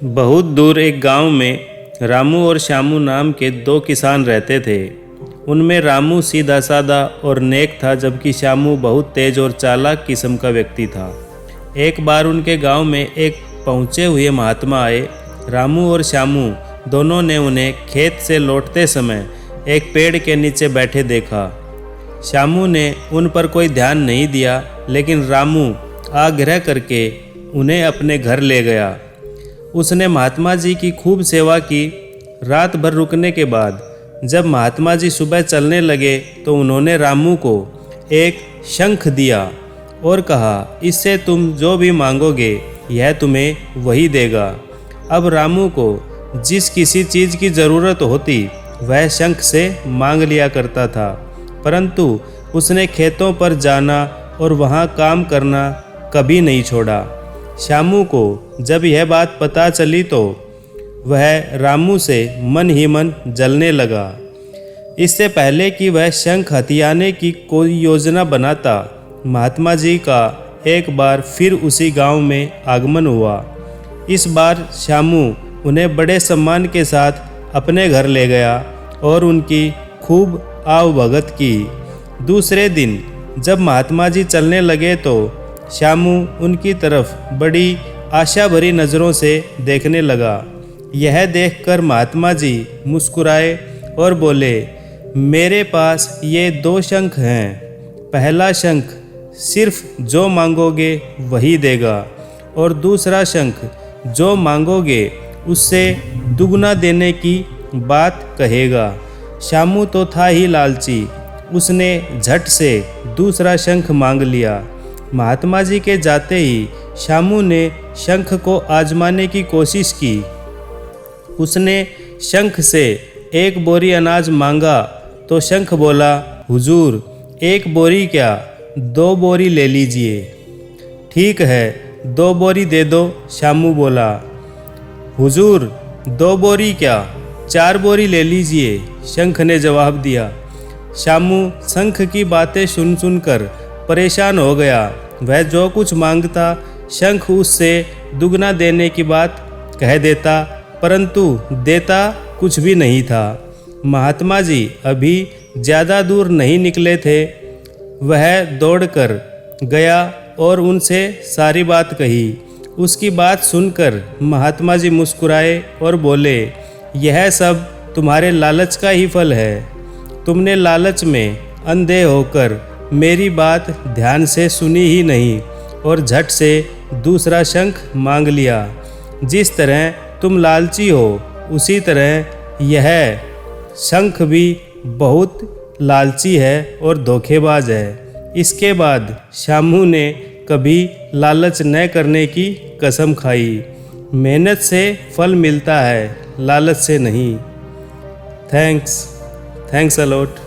बहुत दूर एक गांव में रामू और श्यामू नाम के दो किसान रहते थे। उनमें रामू सीधा साधा और नेक था, जबकि श्यामू बहुत तेज और चालाक किस्म का व्यक्ति था। एक बार उनके गांव में एक पहुंचे हुए महात्मा आए। रामू और श्यामू दोनों ने उन्हें खेत से लौटते समय एक पेड़ के नीचे बैठे देखा। श्यामू ने उन पर कोई ध्यान नहीं दिया, लेकिन रामू आग्रह करके उन्हें अपने घर ले गया। उसने महात्मा जी की खूब सेवा की। रात भर रुकने के बाद जब महात्मा जी सुबह चलने लगे तो उन्होंने रामू को एक शंख दिया और कहा, इससे तुम जो भी मांगोगे यह तुम्हें वही देगा। अब रामू को जिस किसी चीज़ की ज़रूरत होती वह शंख से मांग लिया करता था, परंतु उसने खेतों पर जाना और वहाँ काम करना कभी नहीं छोड़ा। श्यामू को जब यह बात पता चली तो वह रामू से मन ही मन जलने लगा। इससे पहले कि वह शंख हथियाने की कोई योजना बनाता, महात्मा जी का एक बार फिर उसी गांव में आगमन हुआ। इस बार श्यामू उन्हें बड़े सम्मान के साथ अपने घर ले गया और उनकी खूब आवभगत की। दूसरे दिन जब महात्मा जी चलने लगे तो श्यामू उनकी तरफ बड़ी आशा भरी नज़रों से देखने लगा। यह देखकर महात्मा जी मुस्कुराए और बोले, मेरे पास ये दो शंख हैं। पहला शंख सिर्फ जो मांगोगे वही देगा, और दूसरा शंख जो मांगोगे उससे दुगना देने की बात कहेगा। श्यामू तो था ही लालची, उसने झट से दूसरा शंख मांग लिया। महात्मा जी के जाते ही श्यामू ने शंख को आजमाने की कोशिश की। उसने शंख से एक बोरी अनाज मांगा तो शंख बोला, हुजूर एक बोरी क्या, 2 बोरी ले लीजिए। ठीक है, 2 बोरी दे दो, श्यामू बोला। हुजूर 2 बोरी क्या, 4 बोरी ले लीजिए, शंख ने जवाब दिया। श्यामू शंख की बातें सुन सुनकर परेशान हो गया। वह जो कुछ मांगता शंख उससे दुगना देने की बात कह देता, परंतु देता कुछ भी नहीं था। महात्मा जी अभी ज़्यादा दूर नहीं निकले थे। वह दौड़कर गया और उनसे सारी बात कही। उसकी बात सुनकर महात्मा जी मुस्कुराए और बोले, यह सब तुम्हारे लालच का ही फल है। तुमने लालच में अंधे होकर मेरी बात ध्यान से सुनी ही नहीं और झट से दूसरा शंख मांग लिया। जिस तरह तुम लालची हो, उसी तरह यह शंख भी बहुत लालची है और धोखेबाज है। इसके बाद श्यामू ने कभी लालच न करने की कसम खाई। मेहनत से फल मिलता है, लालच से नहीं। Thanks a lot.